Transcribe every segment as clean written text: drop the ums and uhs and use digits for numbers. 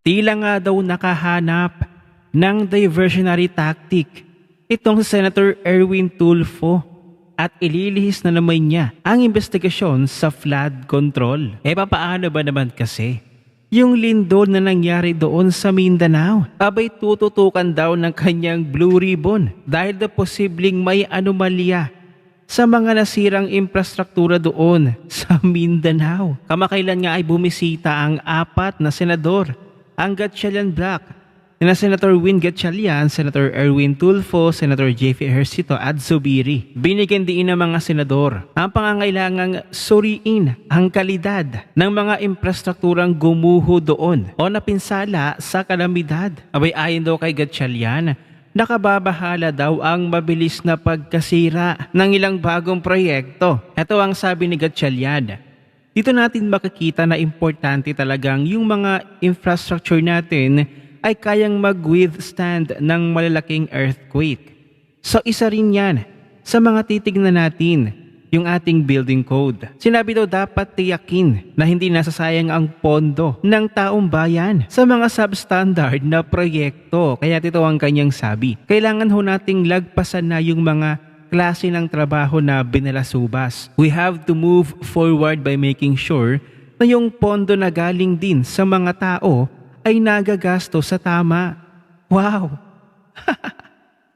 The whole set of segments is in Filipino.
Tila nga daw nakahanap ng diversionary tactic itong si Senator Erwin Tulfo at ililihis na naman niya ang investigasyon sa flood control. Papaano ba naman kasi? Yung lindol na nangyari doon sa Mindanao, abay tututukan daw ng kanyang blue ribbon dahil na posibleng may anomalya sa mga nasirang infrastruktura doon sa Mindanao. Kamakailan nga ay bumisita ang 4 na senador, ang Gatchalian Bloc, na Senator Win Gatchalian, Senator Erwin Tulfo, Senator J.F. Ejercito at Zubiri. Binigyan din ng mga senador ang pangangailangang suriin ang kalidad ng mga infrastrukturang gumuho doon o napinsala sa kalamidad. Abay ayon daw kay Gatchalian, nakababahala daw ang mabilis na pagkasira ng ilang bagong proyekto. Ito ang sabi ni Gatchalian. Dito natin makikita na importante talagang yung mga infrastructure natin ay kayang mag-withstand ng malalaking earthquake. So isa rin yan sa mga titignan natin yung ating building code. Sinabi daw dapat tiyakin na hindi nasasayang ang pondo ng taong bayan sa mga substandard na proyekto. Kaya ito ang kanyang sabi. Kailangan ho nating lagpasan na yung mga klase ng trabaho na binalasubas. We have to move forward by making sure na yung pondo na galing din sa mga tao ay nagagasto sa tama. Wow!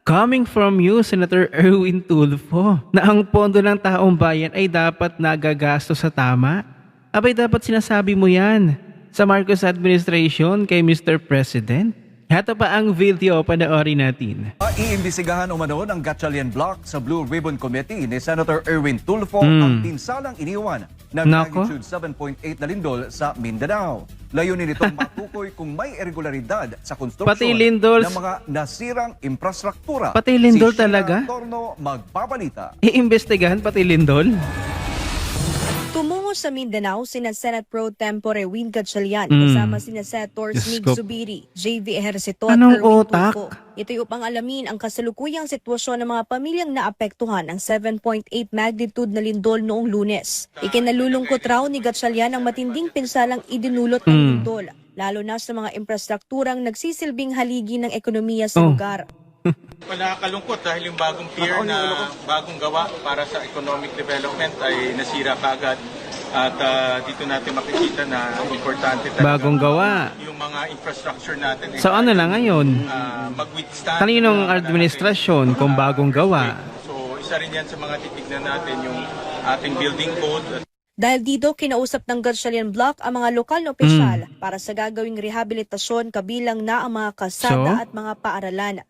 Coming from you, Senator Erwin Tulfo, na ang pondo ng taong bayan ay dapat nagagasto sa tama? Abay dapat sinasabi mo yan sa Marcos administration kay Mr. President? Ito pa ang video, panoorin natin. Iimbisigahan umano ng Gatchalian Bloc sa Blue Ribbon Committee ni Senator Erwin Tulfo ang pinsalang iniwan ng magnitude 7.8 na lindol sa Mindanao. Layunin nitong matukoy kung may irregularidad sa konstruksyon ng mga nasirang infrastruktura. Pati lindol talaga? Torno magbabalita. Iimbestigahan pati lindol? Tumungo sa Mindanao sina Senate Pro Tempore Win Gatchalian kasama sina Senators Mig Zubiri, J.V. Ejercito at Anong Erwin otak? Tulfo. Ito'y upang alamin ang kasalukuyang sitwasyon ng mga pamilyang naapektuhan ng 7.8 magnitude na lindol noong Lunes. Ikinalulungkot raw ni Gatchalian ang matinding pinsalang idinulot ng lindol, lalo na sa mga infrastrukturang nagsisilbing haligi ng ekonomiya sa lugar. Nakakalungkot dahil yung bagong pier na bagong gawa para sa economic development ay nasira kaagad. At dito natin makikita na importante talaga Bagong gawa. yung mga infrastructure natin. So ano na ngayon? Mag-withstand. Kaninong administrasyon kung bagong gawa? So isa rin yan sa mga titignan natin yung ating building code. Dahil dito, kinausap ng Gatchalian Bloc ang mga lokal na opisyal para sa gagawing rehabilitasyon kabilang na ang mga kalsada at mga paaralan.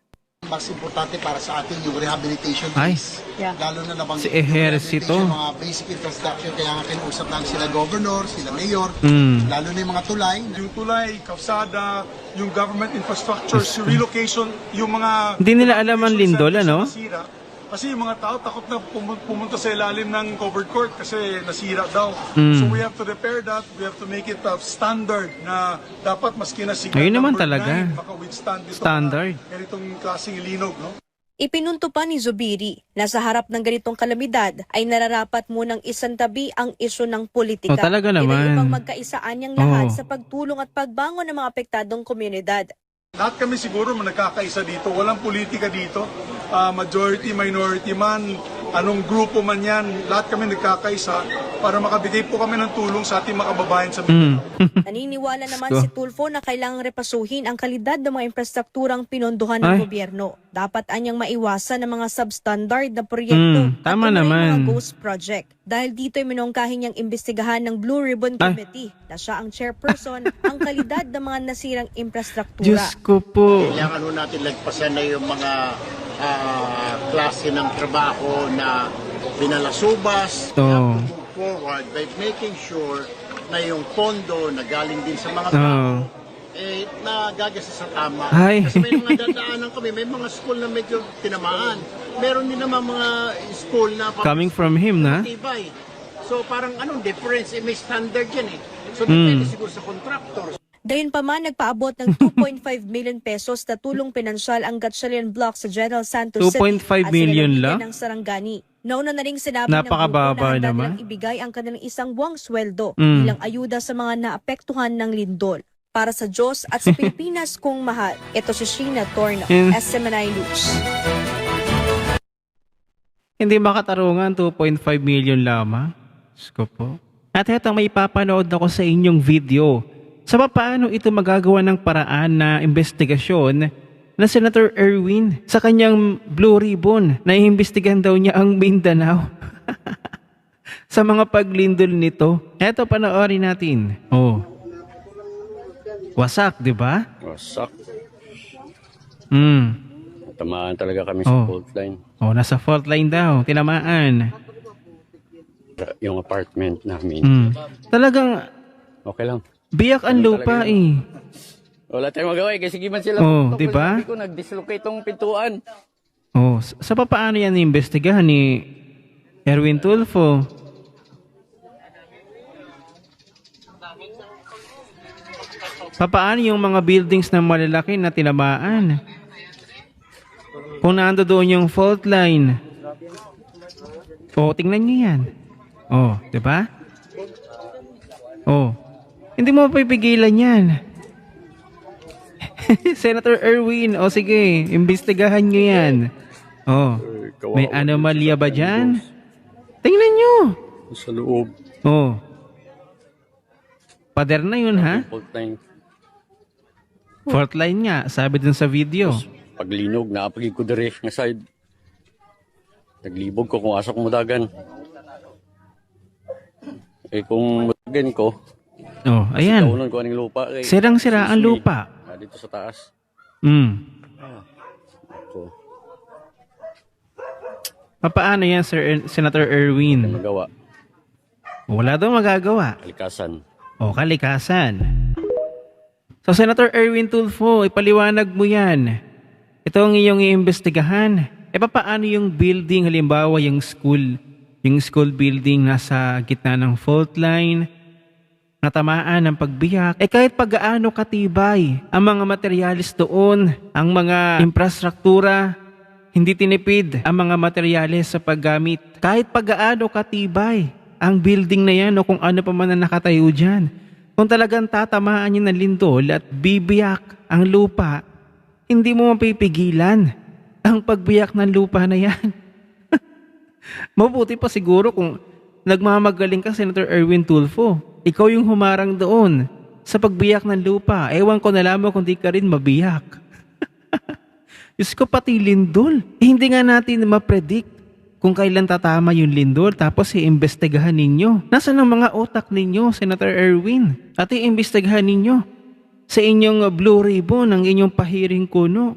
Mas importante para sa atin yung rehabilitation Ay, phase. Lalo na nabanggit si Ejercito. yung mga basic infrastructure. Kaya nga kinausap namin sila governor, sila mayor, lalo na yung mga tulay. Yung tulay, kalsada, yung government infrastructure, relocation, yung mga... Hindi nila alam ang lindol, ano? Nasira. Kasi yung mga tao takot na pumunta sa ilalim ng covered court kasi nasira daw. So we have to repair that, we have to make it standard na dapat maski na sigat Ngayon naman number talaga. 9, maka-withstand dito Standard. ganitong klaseng linog, no? Ipinunto pa ni Zubiri na sa harap ng ganitong kalamidad ay nararapat munang isantabi ang isyu ng politika. Oh, talaga naman. Ito upang magkaisaan niyang lahat sa pagtulong at pagbangon ng mga apektadong komunidad. Lahat kami siguro nagkakaisa dito. Walang politika dito. Majority, minority man, anong grupo man yan, lahat kami nagkakaisa para makabigay po kami ng tulong sa ating mga kababayan sa Mindanao. Naniniwala naman si Tulfo na kailangang repasuhin ang kalidad ng mga infrastrukturang pinondohan ng gobyerno. Dapat anyang maiwasan ng mga substandard na proyekto tama at naman. mga ghost project. Dahil dito ay minongkahin niyang imbestigahan ng Blue Ribbon Committee na siya ang chairperson ang kalidad ng mga nasirang infrastruktura. Diyos ko po. Kailangan natin lagpasan na yung mga klase ng trabaho na binalasubas. Oh. Move forward by making sure na yung pondo na galing din sa mga tao nagagasa sa tama. Ay. Kasi may mga dadaanan kami, may mga school na medyo tinamaan. Meron din naman mga school na Coming from him na? matibay. So parang anong difference? May standard yan eh. So depende siguro sa contractors. Gayunpaman, nagpaabot ng 2.5 million pesos na tulong pinansyal ang Gatchalian Bloc sa General Santos City 2.5 million lang? ng Sarangani. Nauna na ring sinabi ng grupo Napakababa na handa naman. nilang ibigay ang kanilang isang buwang sweldo bilang ayuda sa mga naapektuhan ng lindol. Para sa Diyos at sa Pilipinas kong mahal. Ito si Sheena Torno, Hmm. SMNI News. Hindi makatarungan, 2.5 million lamang. Diyos ko po. At ito may papanood ako sa inyong video sa paano ito magagawa ng paraan na investigasyon na Senator Erwin sa kanyang Blue Ribbon na iimbestigahan daw niya ang Mindanao sa mga paglindol nito. Eto, panoorin natin. Oh. Wasak, di ba? Wasak. Hmm. Tamaan talaga kami sa Oh. fault line. Oh, nasa fault line daw. Tinamaan. Yung apartment namin. Hmm. Talagang Okay lang. biyak ang lupa eh. Wala tayong magawa eh. Kasi giman sila. Oh, tungkol di ba? sa sabi ko, nag-dislocate tong pintuan. Oh, sa paano yan iimbestigahan ni Erwin Tulfo? Paano yung mga buildings na malalaki na tinamaan? Kung nando doon yung fault line. Oh, tingnan niyo yan. Oh, di ba? Oh, hindi mo mapipigilan yan. Senator Erwin, o sige, imbestigahan nyo yan. Oh, may anomalya ba dyan? Tingnan nyo. Sa loob. Oh. Pader na yun, ha? Fault line. Fault line nga, sabi dun sa video. Paglinog, naapagig ko dire nga side. Naglibog ko kung asa ko mudagan. Eh kung mudagan ko, Oh, ayan. kaunan ko aning lupa. Eh, Sirang-sira ang lupa. Dito sa taas. So, Paano yan, Senator Erwin? magawa. Wala daw magagawa. Kalikasan. O, kalikasan. So, Senator Erwin Tulfo, ipaliwanag mo yan. Ito ang iyong iimbestigahan. Paano yung building, halimbawa yung school building nasa gitna ng fault line, natamaan ng pagbiyak, kahit pag-aano katibay ang mga materyales doon, ang mga infrastruktura, hindi tinipid ang mga materyales sa paggamit. Kahit pag-aano katibay ang building na yan o kung ano pa man na nakatayo dyan. Kung talagang tatamaan niya ng lindol at bibiyak ang lupa, hindi mo mapipigilan ang pagbiyak ng lupa na yan. Mabuti pa siguro kung nagmamagaling ka, Senator Erwin Tulfo. Ikaw yung humarang doon sa pagbiyak ng lupa. Ewan ko na lamang kung di ka rin mabiyak. Diyos ko, pati lindol. Hindi nga natin ma-predict kung kailan tatama yung lindol tapos iimbestigahan ninyo. Nasaan ang mga utak ninyo, Senator Erwin? At iimbestigahan ninyo sa inyong Blue Ribbon, ang inyong pahiring kuno.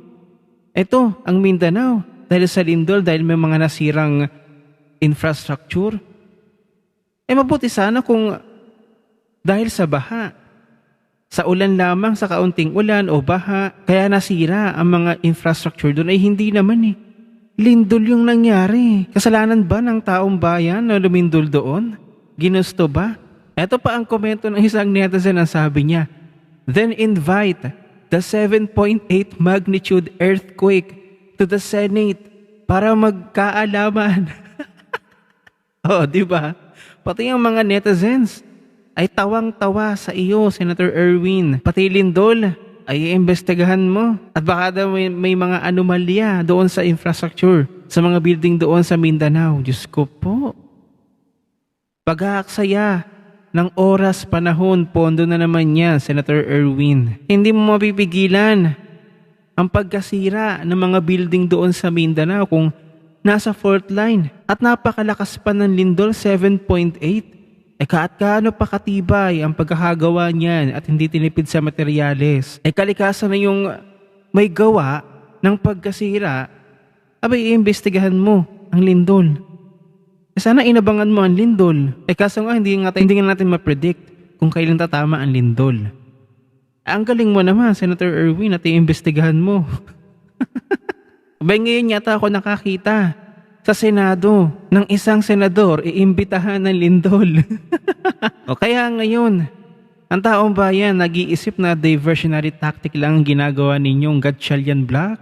Ito, ang Mindanao. Dahil sa lindol, dahil may mga nasirang infrastructure. Mabuti sana kung dahil sa baha, sa ulan lamang, sa kaunting ulan o baha, kaya nasira ang mga infrastructure doon, ay hindi naman eh. Lindol yung nangyari. Kasalanan ba ng taong bayan na lumindol doon? Ginusto ba? Ito pa ang komento ng isang netizen ang sabi niya, then invite the 7.8 magnitude earthquake to the Senate para magkaalaman. Oh, di ba? Pati ang mga netizens ay tawang-tawa sa iyo, Senator Erwin. Pati lindol ay iimbestigahan mo. At baka daw may mga anomalya doon sa infrastructure, sa mga building doon sa Mindanao. Diyos ko po. Pag-aaksaya ng oras, panahon, pondo na naman yan, Senator Erwin. Hindi mo mapipigilan ang pagkasira ng mga building doon sa Mindanao kung nasa fault line. At napakalakas pa ng lindol, 7.8. Kaano pa katibay ang pagkakagawa niyan at hindi tinipid sa materyales. Kalikasan na yung may gawa ng pagkasira, abay iimbestigahan mo ang lindol. Sana inabangan mo ang lindol. Kaso nga hindi nga natin ma-predict kung kailan tatama ang lindol. Ang galing mo naman, Senator Erwin, at iimbestigahan mo. Abay ngayon yata ako nakakita sa Senado ng isang senador iimbitahan ng lindol. O kaya ngayon, ang taong bayan nag-iisip na diversionary tactic lang ang ginagawa ninyong Gatchalian Block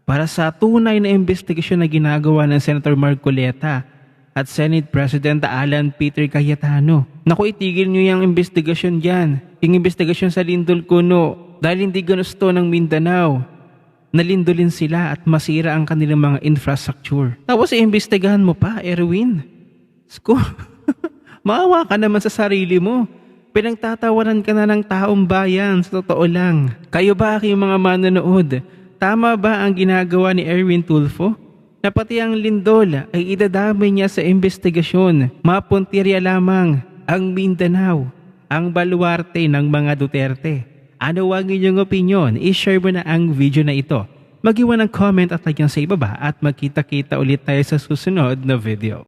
para sa tunay na investigasyon na ginagawa ng Senator Marcoleta at Senate President Alan Peter Cayetano. Naku, itigil nyo yung investigasyon dyan. yung investigasyon sa lindol kuno dahil hindi ginusto ng Mindanao. Nalindolin sila at masira ang kanilang mga infrastructure. Tapos iimbestigahan mo pa, Erwin. Sko, maawa ka naman sa sarili mo. Pinagtatawanan ka na ng taong bayan, sa totoo lang. Kayo ba aking mga manonood? Tama ba ang ginagawa ni Erwin Tulfo? Na pati ang lindol ay idadamay niya sa investigasyon. Mapuntirya lamang ang Mindanao, ang baluarte ng mga Duterte. Ano ang inyong opinion? I-share mo na ang video na ito. Mag-iwan ng comment at lagyan sa ibaba at magkita-kita ulit tayo sa susunod na video.